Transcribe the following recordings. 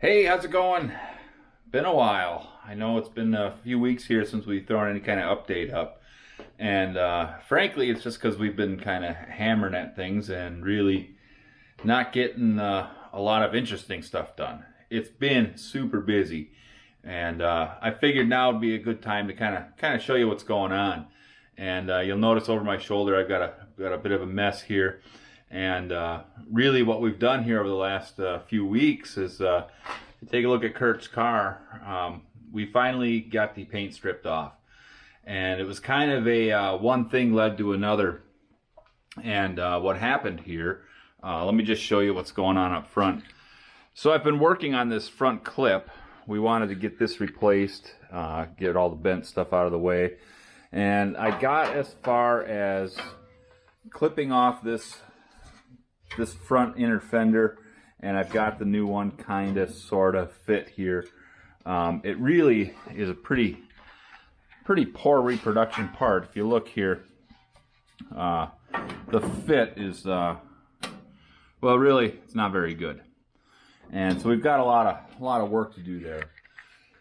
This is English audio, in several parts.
Hey, how's it going? Been a while. I know it's been a few weeks here since we've thrown any kind of update up. And frankly, it's just because we've been kind of hammering at things and really not getting a lot of interesting stuff done. It's been super busy. And I figured now would be a good time to kind of show you what's going on. And you'll notice over my shoulder I've got a bit of a mess here. And really what we've done here over the last few weeks is take a look at Kurt's car. We finally got the paint stripped off. And it was kind of a one thing led to another. And what happened here, let me just show you what's going on up front. So I've been working on this front clip. We wanted to get this replaced, get all the bent stuff out of the way. And I got as far as clipping off this front inner fender, and I've got the new one kind of sort of fit here. It really is a pretty poor reproduction part. If you look here, the fit is well, really it's not very good, and so we've got a lot of work to do there.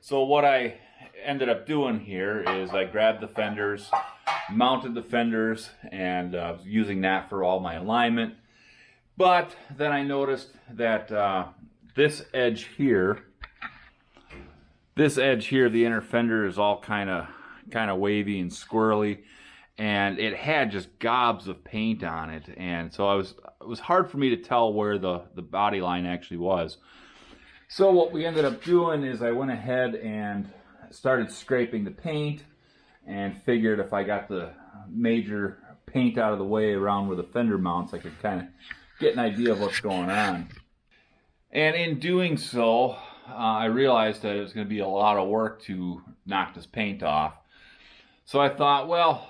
So what I ended up doing here is I grabbed the fenders, mounted the fenders, and was using that for all my alignment. But then I noticed that this edge here, the inner fender is all kind of wavy and squirrely, and it had just gobs of paint on it, and so it was hard for me to tell where the body line actually was. So what we ended up doing is I went ahead and started scraping the paint, and figured if I got the major paint out of the way around where the fender mounts, I could kind of get an idea of what's going on. And in doing so, I realized that it was going to be a lot of work to knock this paint off. So I thought, well,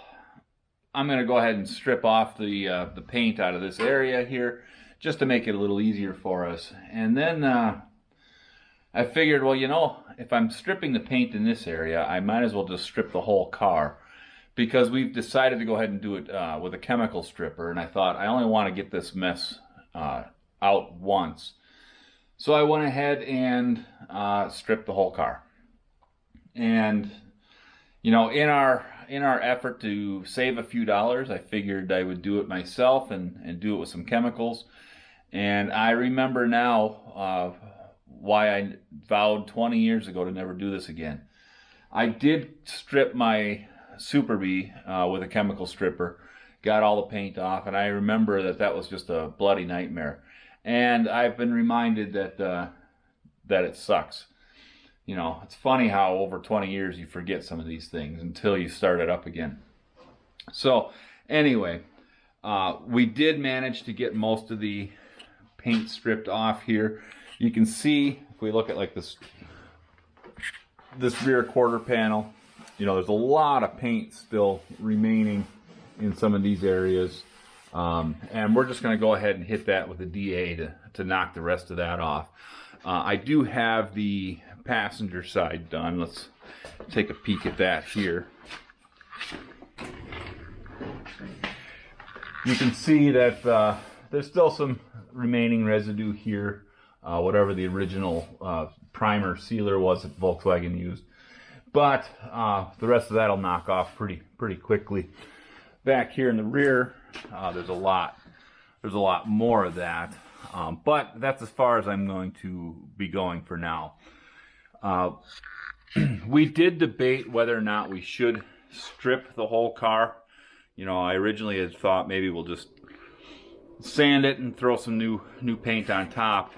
I'm going to go ahead and strip off the paint out of this area here, just to make it a little easier for us. And then I figured, well, you know, if I'm stripping the paint in this area, I might as well just strip the whole car, because we've decided to go ahead and do it with a chemical stripper, and I thought I only want to get this mess out once. So I went ahead and stripped the whole car. And you know, in our effort to save a few dollars, I figured I would do it myself and do it with some chemicals. And I remember now why I vowed 20 years ago to never do this again. I did strip my Super Bee with a chemical stripper, got all the paint off, and I remember that was just a bloody nightmare. And I've been reminded that it sucks. You know, it's funny how over 20 years you forget some of these things until you start it up again. So anyway, we did manage to get most of the paint stripped off here. You can see, if we look at like this rear quarter panel, you know, there's a lot of paint still remaining in some of these areas. And we're just going to go ahead and hit that with a DA to knock the rest of that off. I do have the passenger side done. Let's take a peek at that here. You can see that there's still some remaining residue here, whatever the original primer sealer was that Volkswagen used. But the rest of that will knock off pretty quickly. Back here in the rear, there's a lot more of that, but that's as far as I'm going to be going for now. We did debate whether or not we should strip the whole car. You know, I originally had thought maybe we'll just sand it and throw some new paint on top,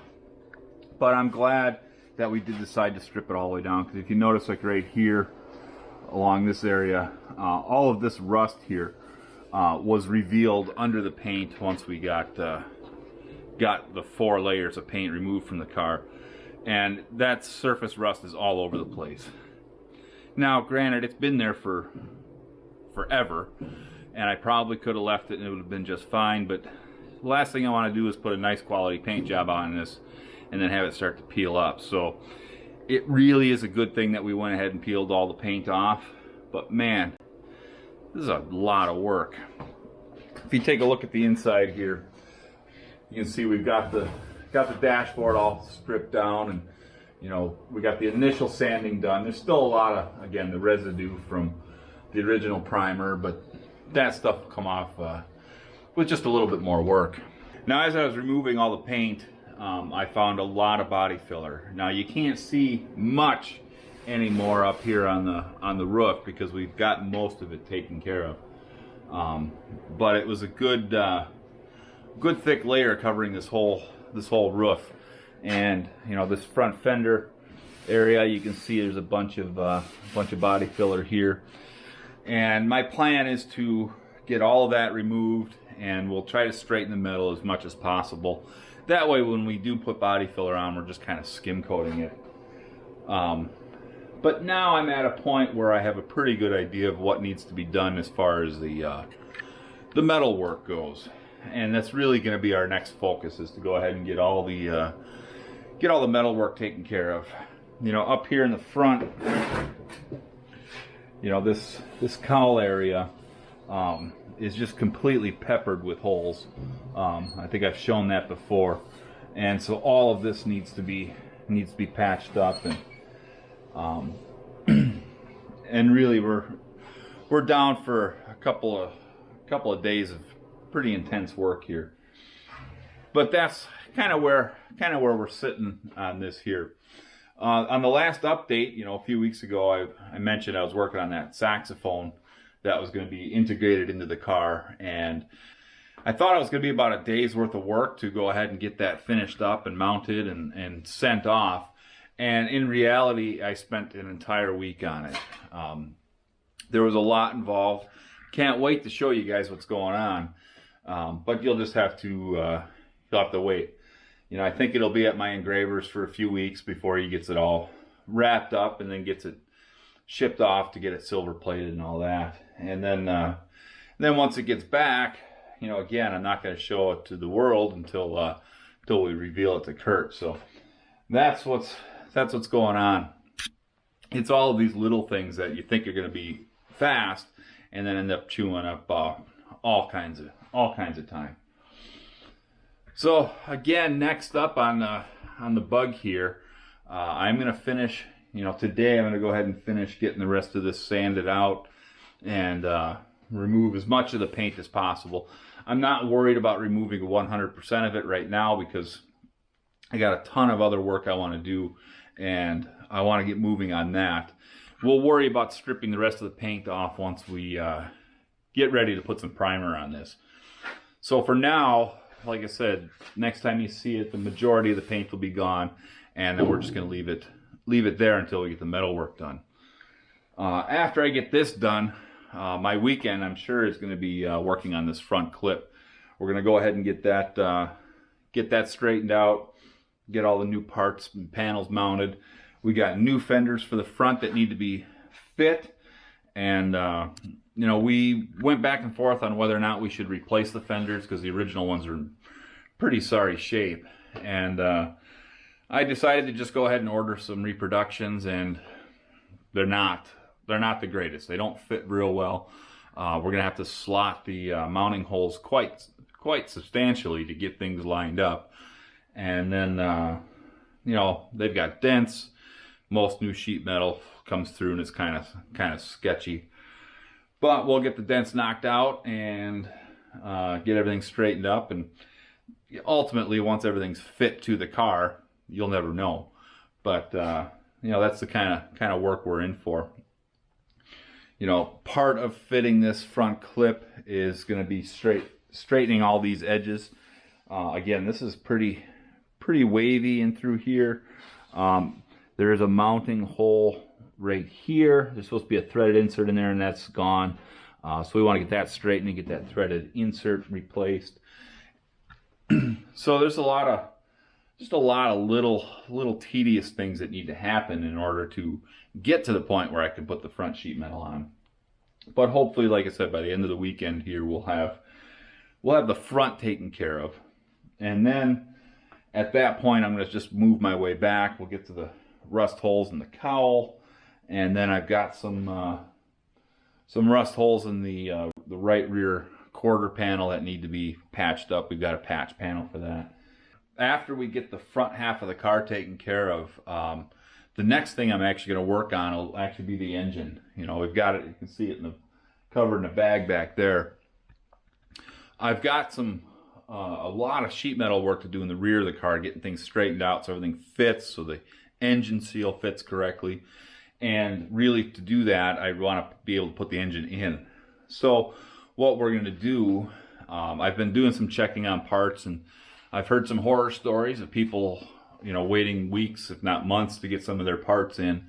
but I'm glad that we did decide to strip it all the way down, because if you notice, like right here along this area, all of this rust here was revealed under the paint once we got the 4 layers of paint removed from the car, and that surface rust is all over the place. Now granted, it's been there for forever, and I probably could have left it and it would have been just fine, but the last thing I want to do is put a nice quality paint job on this and then have it start to peel up. So it really is a good thing that we went ahead and peeled all the paint off. But man, this is a lot of work. If you take a look at the inside here, you can see we've got the dashboard all stripped down, and You know, we got the initial sanding done. There's still a lot of, again, the residue from the original primer, but that stuff will come off with just a little bit more work. Now, as I was removing all the paint, I found a lot of body filler. Now, you can't see much anymore up here on the roof because we've got most of it taken care of. But it was a good thick layer covering this whole roof. And you know, this front fender area, you can see there's a bunch of body filler here. And my plan is to get all of that removed, and we'll try to straighten the metal as much as possible. That way, when we do put body filler on, we're just kind of skim coating it. But now I'm at a point where I have a pretty good idea of what needs to be done as far as the metal work goes. And that's really going to be our next focus, is to go ahead and get all the metal work taken care of. You know, up here in the front, you know, this cowl area is just completely peppered with holes. I think I've shown that before, and so all of this needs to be patched up, and and really we're down for a couple of days of pretty intense work here. But that's kind of where we're sitting on this here. On the last update, you know, a few weeks ago, I mentioned I was working on that saxophone that was going to be integrated into the car, and I thought it was going to be about a day's worth of work to go ahead and get that finished up and mounted and sent off. And in reality, I spent an entire week on it. There was a lot involved. Can't wait to show you guys what's going on, but you'll just have to wait. You know, I think it'll be at my engraver's for a few weeks before he gets it all wrapped up and then gets it shipped off to get it silver plated and all that. And then once it gets back, you know, again, I'm not going to show it to the world until we reveal it to Kurt. So that's what's going on. It's all of these little things that you think are going to be fast, and then end up chewing up all kinds of time. So again, next up on the bug here, I'm going to finish. You know, today I'm going to go ahead and finish getting the rest of this sanded out and remove as much of the paint as possible. I'm not worried about removing 100% of it right now because I got a ton of other work I want to do, and I want to get moving on that. We'll worry about stripping the rest of the paint off once we get ready to put some primer on this. So for now, like I said, next time you see it, the majority of the paint will be gone, and then we're just going to leave it there until we get the metal work done. After I get this done, my weekend, I'm sure, is going to be working on this front clip. We're going to go ahead and get that straightened out, get all the new parts and panels mounted. We got new fenders for the front that need to be fit, and you know, we went back and forth on whether or not we should replace the fenders because the original ones are in pretty sorry shape. And I decided to just go ahead and order some reproductions, and they're not the greatest. They don't fit real well. We're gonna have to slot the mounting holes quite substantially to get things lined up. And then you know, they've got dents. Most new sheet metal comes through and it's kind of sketchy. But we'll get the dents knocked out and get everything straightened up, and ultimately, once everything's fit to the car, you'll never know. But you know, that's the kind of work we're in for. You know, part of fitting this front clip is going to be straightening all these edges. Again, this is pretty wavy in through here. There is a mounting hole right here. There's supposed to be a threaded insert in there, and that's gone. So we want to get that straightened and get that threaded insert replaced. So there's just a lot of little tedious things that need to happen in order to get to the point where I can put the front sheet metal on. But hopefully, like I said, by the end of the weekend here, we'll have the front taken care of. And then at that point, I'm going to just move my way back. We'll get to the rust holes in the cowl. And then I've got some rust holes in the right rear quarter panel that need to be patched up. We've got a patch panel for that. After we get the front half of the car taken care of, the next thing I'm actually going to work on will actually be the engine. You know, we've got it, you can see it in the covered in a bag back there. I've got a lot of sheet metal work to do in the rear of the car, getting things straightened out so everything fits, so the engine seal fits correctly. And really, to do that, I want to be able to put the engine in. So what we're going to do, I've been doing some checking on parts, and I've heard some horror stories of people, you know, waiting weeks, if not months, to get some of their parts in.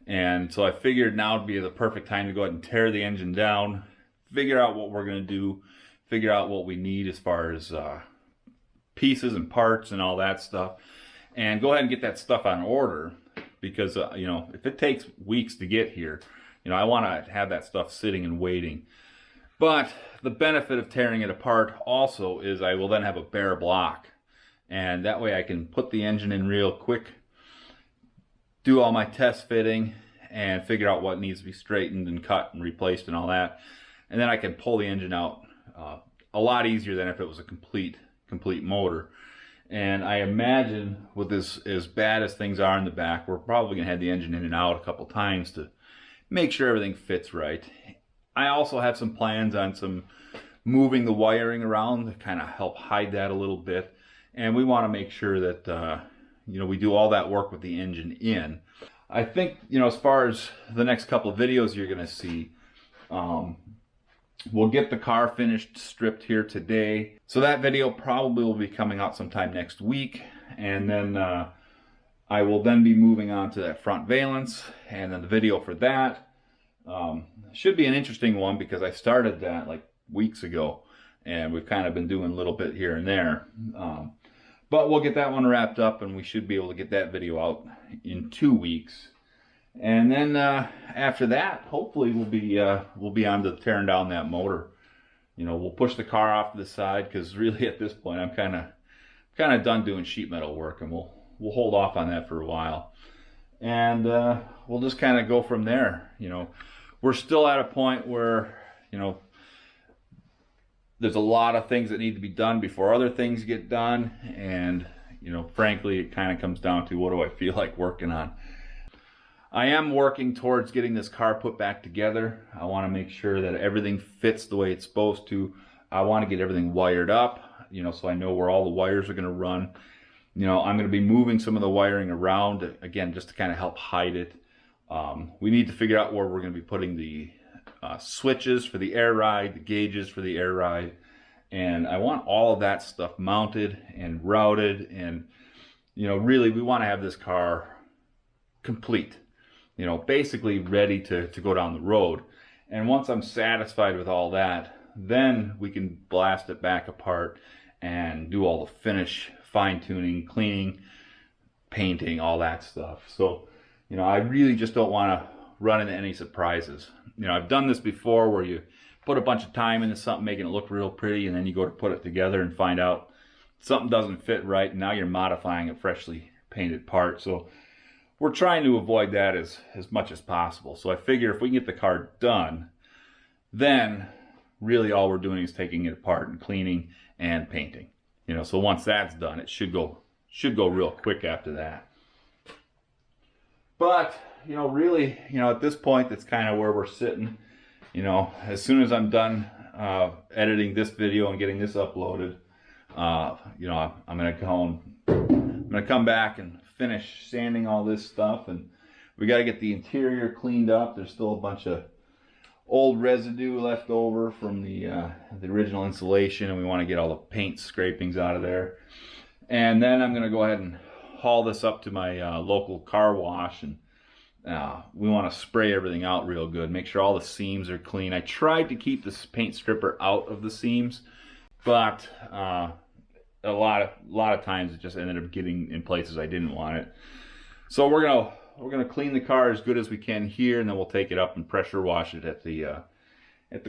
And so I figured now would be the perfect time to go ahead and tear the engine down, figure out what we're going to do, figure out what we need as far as pieces and parts and all that stuff, and go ahead and get that stuff on order. Because you know, if it takes weeks to get here, you know, I want to have that stuff sitting and waiting. But the benefit of tearing it apart also is I will then have a bare block, and that way I can put the engine in real quick, do all my test fitting, and figure out what needs to be straightened and cut and replaced and all that, and then I can pull the engine out a lot easier than if it was a complete motor. And I imagine with this, as bad as things are in the back, we're probably going to have the engine in and out a couple times to make sure everything fits right. I also have some plans on some moving the wiring around to kind of help hide that a little bit. And we want to make sure that you know, we do all that work with the engine in. I think, you know, as far as the next couple of videos you're going to see, we'll get the car finished, stripped here today. So that video probably will be coming out sometime next week. And then I will then be moving on to that front valence. And then the video for that should be an interesting one, because I started that like weeks ago. And we've kind of been doing a little bit here and there. But we'll get that one wrapped up, and we should be able to get that video out in 2 weeks. And then after that, hopefully we'll be on to tearing down that motor. You know, we'll push the car off to the side, because really at this point I'm kind of done doing sheet metal work, and we'll hold off on that for a while. And we'll just kind of go from there. You know, we're still at a point where, you know, there's a lot of things that need to be done before other things get done, and you know, frankly, it kind of comes down to what do I feel like working on. I am working towards getting this car put back together. I want to make sure that everything fits the way it's supposed to. I want to get everything wired up, you know, so I know where all the wires are going to run. You know, I'm going to be moving some of the wiring around, again, just to kind of help hide it. We need to figure out where we're going to be putting the switches for the air ride, the gauges for the air ride. And I want all of that stuff mounted and routed. And, you know, really, we want to have this car complete. You know, basically ready to go down the road. And once I'm satisfied with all that, then we can blast it back apart and do all the finish, fine-tuning, cleaning, painting, all that stuff. So, you know, I really just don't want to run into any surprises. You know, I've done this before where you put a bunch of time into something, making it look real pretty, and then you go to put it together and find out something doesn't fit right, and now you're modifying a freshly painted part. So we're trying to avoid that as much as possible. So I figure if we can get the car done, then really all we're doing is taking it apart and cleaning and painting. You know, so once that's done, it should go real quick after that. But, you know, really, you know, at this point, that's kind of where we're sitting. You know, as soon as I'm done editing this video and getting this uploaded, you know, I'm gonna come back and finish sanding all this stuff, and we got to get the interior cleaned up. There's still a bunch of old residue left over from the original insulation, and we want to get all the paint scrapings out of there. And then I'm going to go ahead and haul this up to my local car wash, and we want to spray everything out real good, make sure all the seams are clean. I tried to keep this paint stripper out of the seams, but a lot of times it just ended up getting in places I didn't want it. So we're gonna clean the car as good as we can here, and then we'll take it up and pressure wash it at the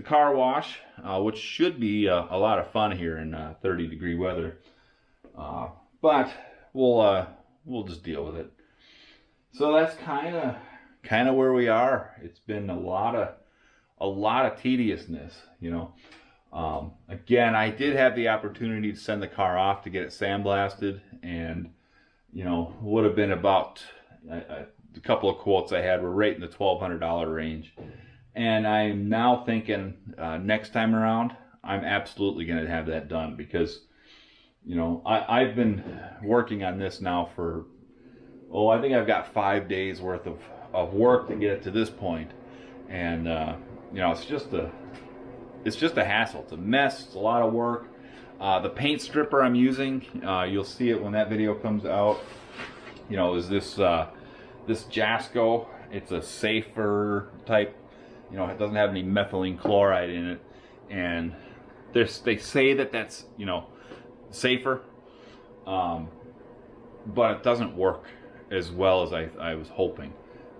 car wash, which should be a lot of fun here in 30-degree weather. But we'll just deal with it. So that's kind of where we are. It's been a lot of tediousness, you know. Again, I did have the opportunity to send the car off to get it sandblasted, and you know, would have been about a couple of quotes I had were right in the $1,200 range. And I'm now thinking next time around, I'm absolutely going to have that done because, you know, I've been working on this now for, I think I've got 5 days worth of work to get it to this point. And, you know, it's just a hassle. It's a mess. It's a lot of work. The paint stripper I'm using, you'll see it when that video comes out, you know, is this Jasco. It's a safer type, you know, it doesn't have any methylene chloride in it. And they say that that's, you know, safer, but it doesn't work as well as I was hoping.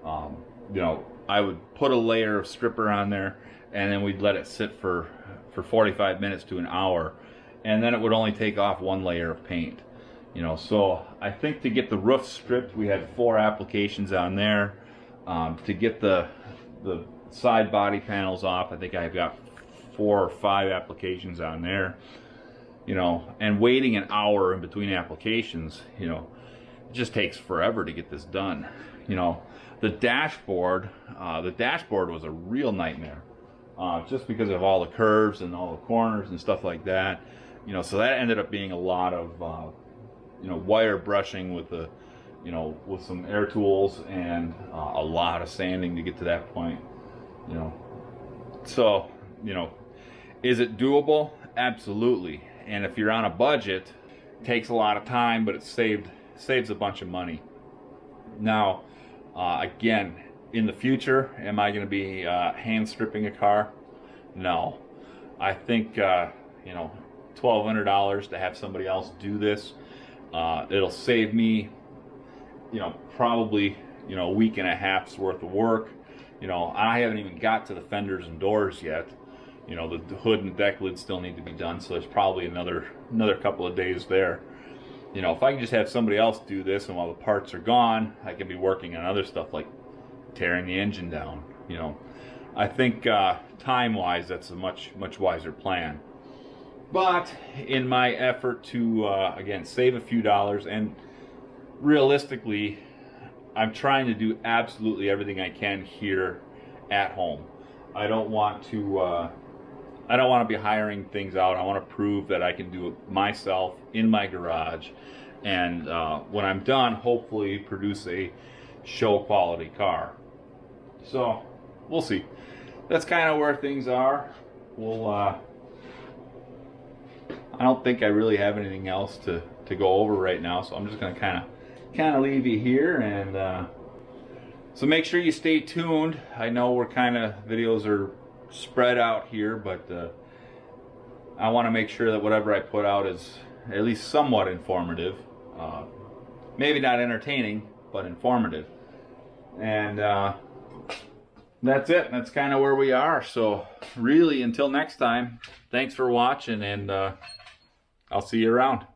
You know, I would put a layer of stripper on there and then we'd let it sit for 45 minutes to an hour, and then it would only take off one layer of paint. You know, so I think to get the roof stripped, we had 4 applications on there. To get the side body panels off, I think I've got 4 or 5 applications on there. You know, and waiting an hour in between applications, you know, it just takes forever to get this done. You know, the dashboard was a real nightmare, just because of all the curves and all the corners and stuff like that. You know, so that ended up being a lot of, you know, wire brushing with the, you know, with some air tools and a lot of sanding to get to that point. You know, so, you know, is it doable? Absolutely. And if you're on a budget, it takes a lot of time, but it saves a bunch of money. Now, again, in the future, am I going to be hand stripping a car? No. I think, you know, $1,200 to have somebody else do this. It'll save me, you know, probably, you know, a week and a half's worth of work. You know, I haven't even got to the fenders and doors yet. You know, the hood and deck lid still need to be done, so there's probably another couple of days there. You know, if I can just have somebody else do this, and while the parts are gone, I can be working on other stuff like tearing the engine down. You know, I think time-wise, that's a much wiser plan. But in my effort to again save a few dollars, and realistically, I'm trying to do absolutely everything I can here at home. I don't want to be hiring things out. I want to prove that I can do it myself in my garage, and when I'm done, hopefully produce a show quality car. So we'll see. That's kind of where things are. I don't think I really have anything else to go over right now, so I'm just going to kind of leave you here, and so make sure you stay tuned. I know we're videos are spread out here, but I want to make sure that whatever I put out is at least somewhat informative. Maybe not entertaining, but informative. And that's it. That's kind of where we are. So really, until next time, thanks for watching, and I'll see you around.